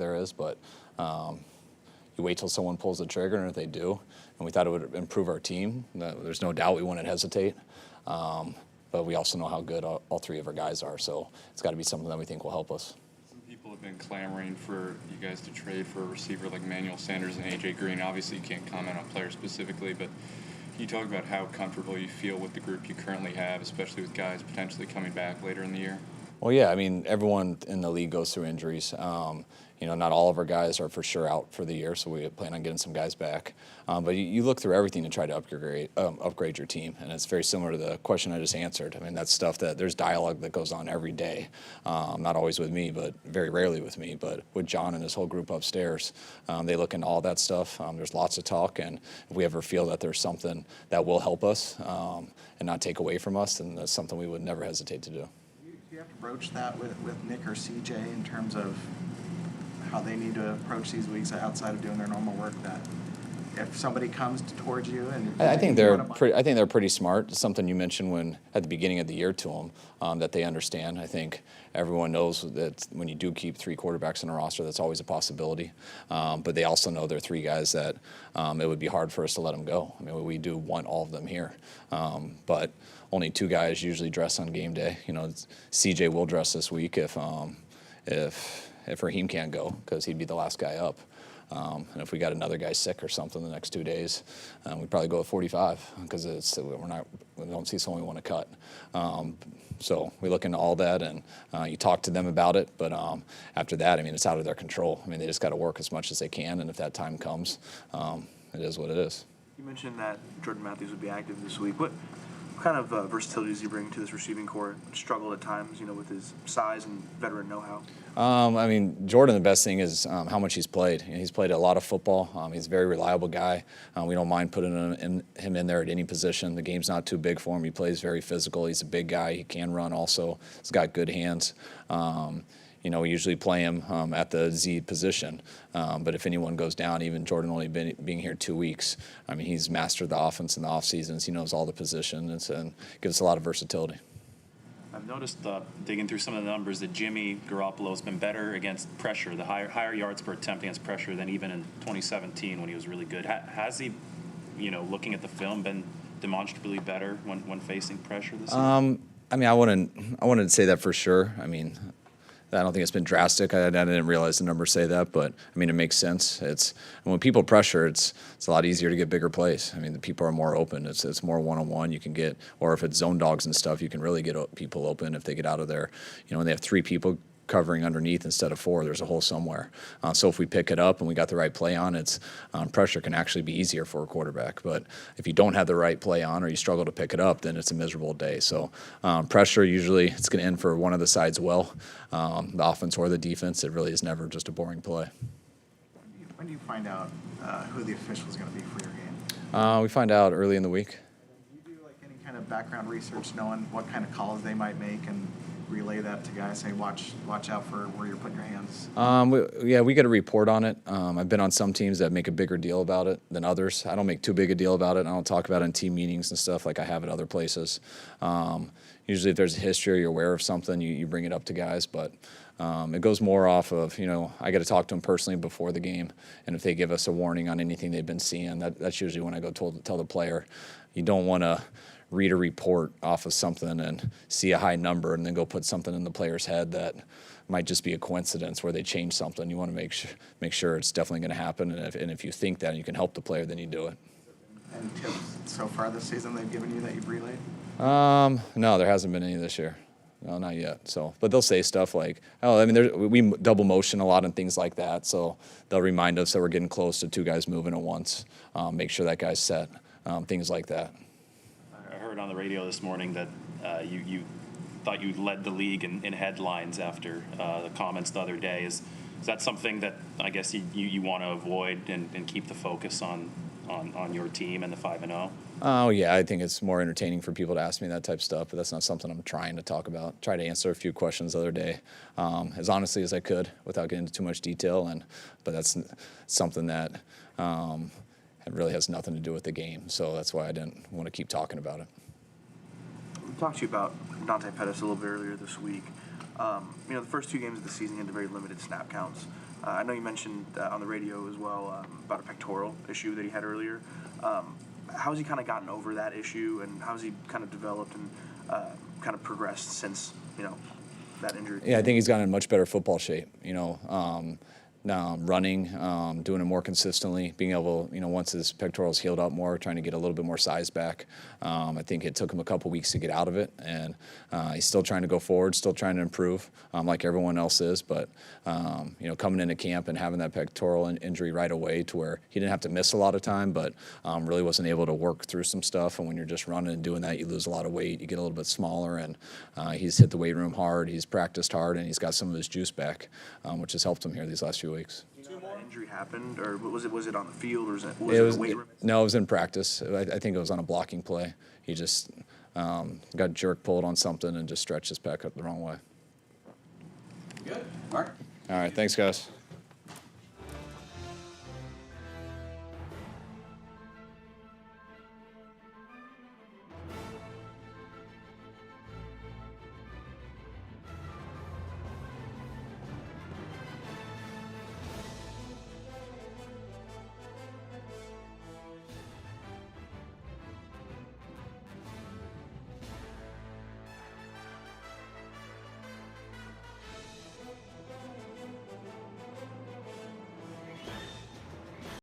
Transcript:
there is, but you wait till someone pulls the trigger, and if they do, and we thought it would improve our team, there's no doubt we wouldn't hesitate. But we also know how good all three of our guys are, so it's got to be something that we think will help us. Some people have been clamoring for you guys to trade for a receiver like Manuel Sanders and A.J. Green. Obviously, you can't comment on players specifically, but can you talk about how comfortable you feel with the group you currently have, especially with guys potentially coming back later in the year? Well, yeah, I mean, everyone in the league goes through injuries. Not all of our guys are for sure out for the year, so we plan on getting some guys back. But you look through everything to try to upgrade your team, and it's very similar to the question I just answered. I mean, that's stuff that there's dialogue that goes on every day, not always with me, but very rarely with me, but with John and his whole group upstairs. They look into all that stuff. There's lots of talk, and if we ever feel that there's something that will help us and not take away from us, then that's something we would never hesitate to do. Do you have to broach that with Nick or CJ in terms of how they need to approach these weeks outside of doing their normal work, that if somebody comes towards you and I think they're pretty smart. It's something you mentioned when at the beginning of the year to them that they understand. I think everyone knows that when you do keep three quarterbacks in a roster, that's always a possibility. But they also know they're three guys that it would be hard for us to let them go. I mean, we do want all of them here, but only two guys usually dress on game day. CJ will dress this week if Raheem can't go, because he'd be the last guy up. And if we got another guy sick or something the next 2 days, we'd probably go with 45, because we don't see someone we want to cut. So we look into all that, and you talk to them about it. But after that, I mean, it's out of their control. I mean, they just got to work as much as they can, and if that time comes, it is what it is. You mentioned that Jordan Matthews would be active this week. What kind of versatility does he bring to this receiving core? Struggle at times, with his size and veteran know-how. I mean, Jordan, the best thing is how much he's played. He's played a lot of football. He's a very reliable guy. We don't mind putting him in there at any position. The game's not too big for him. He plays very physical. He's a big guy. He can run also. He's got good hands. We usually play him at the Z position. But if anyone goes down, even Jordan only being here 2 weeks, I mean, he's mastered the offense in the off seasons. He knows all the positions and gives us a lot of versatility. I've noticed, digging through some of the numbers, that Jimmy Garoppolo has been better against pressure, the higher yards per attempt against pressure than even in 2017 when he was really good. Has he, looking at the film, been demonstrably better when facing pressure this season? I mean, I wouldn't say that for sure. I mean, I don't think it's been drastic. I didn't realize the numbers say that, but I mean, it makes sense. When people pressure, it's a lot easier to get bigger plays. I mean, the people are more open. It's more one-on-one. You can get, or if it's zone dogs and stuff, you can really get people open if they get out of there. When they have three people covering underneath instead of four, there's a hole somewhere. So if we pick it up and we got the right play on, pressure can actually be easier for a quarterback. But if you don't have the right play on or you struggle to pick it up, then it's a miserable day. So pressure, usually it's going to end for one of the sides well, the offense or the defense. It really is never just a boring play. When do you find out who the official is going to be for your game? We find out early in the week. Do you do any kind of background research, knowing what kind of calls they might make, and relay that to guys, say watch out for where you're putting your hands? We get a report on it. I've been on some teams that make a bigger deal about it than others. I don't make too big a deal about it. I don't talk about it in team meetings and stuff like I have at other places. Usually if there's a history or you're aware of something, you bring it up to guys, but it goes more off of, I got to talk to them personally before the game, and if they give us a warning on anything they've been seeing, that's usually when I go tell the player. You don't want to read a report off of something and see a high number and then go put something in the player's head that might just be a coincidence where they change something. You want to make sure it's definitely going to happen, and if you think that and you can help the player, then you do it. And tips so far this season they've given you that you've relayed? No, there hasn't been any this year. No, not yet. So, but they'll say stuff like, we double motion a lot and things like that. So they'll remind us that we're getting close to two guys moving at once. Make sure that guy's set. Things like that. I heard on the radio this morning that you thought you led the league in headlines after the comments the other day. Is that something that I guess you want to avoid and keep the focus on your team and the 5-0? Oh, yeah, I think it's more entertaining for people to ask me that type of stuff, but that's not something I'm trying to talk about. Try to answer a few questions the other day as honestly as I could without getting into too much detail, but that's something that it really has nothing to do with the game, so that's why I didn't want to keep talking about it. We talked to you about Dante Pettis a little bit earlier this week. The first two games of the season he had very limited snap counts. I know you mentioned on the radio as well about a pectoral issue that he had earlier. How's he kind of gotten over that issue, and how's he kind of developed and kind of progressed since that injury? Yeah, I think he's gotten in much better football shape. Now running, doing it more consistently, being able, once his pectorals healed up more, trying to get a little bit more size back. I think it took him a couple weeks to get out of it, and he's still trying to go forward, still trying to improve, like everyone else is. But coming into camp and having that pectoral injury right away, to where he didn't have to miss a lot of time, but really wasn't able to work through some stuff. And when you're just running and doing that, you lose a lot of weight, you get a little bit smaller. And he's hit the weight room hard, he's practiced hard, and he's got some of his juice back, which has helped him here these last few weeks. Do you know how that injury happened, or was it on the field, or was it Was a weight room? no, it was in practice. I think it was on a blocking play. He just got jerk pulled on something and just stretched his pec up the wrong way. Good. Mark? All right, thanks, guys.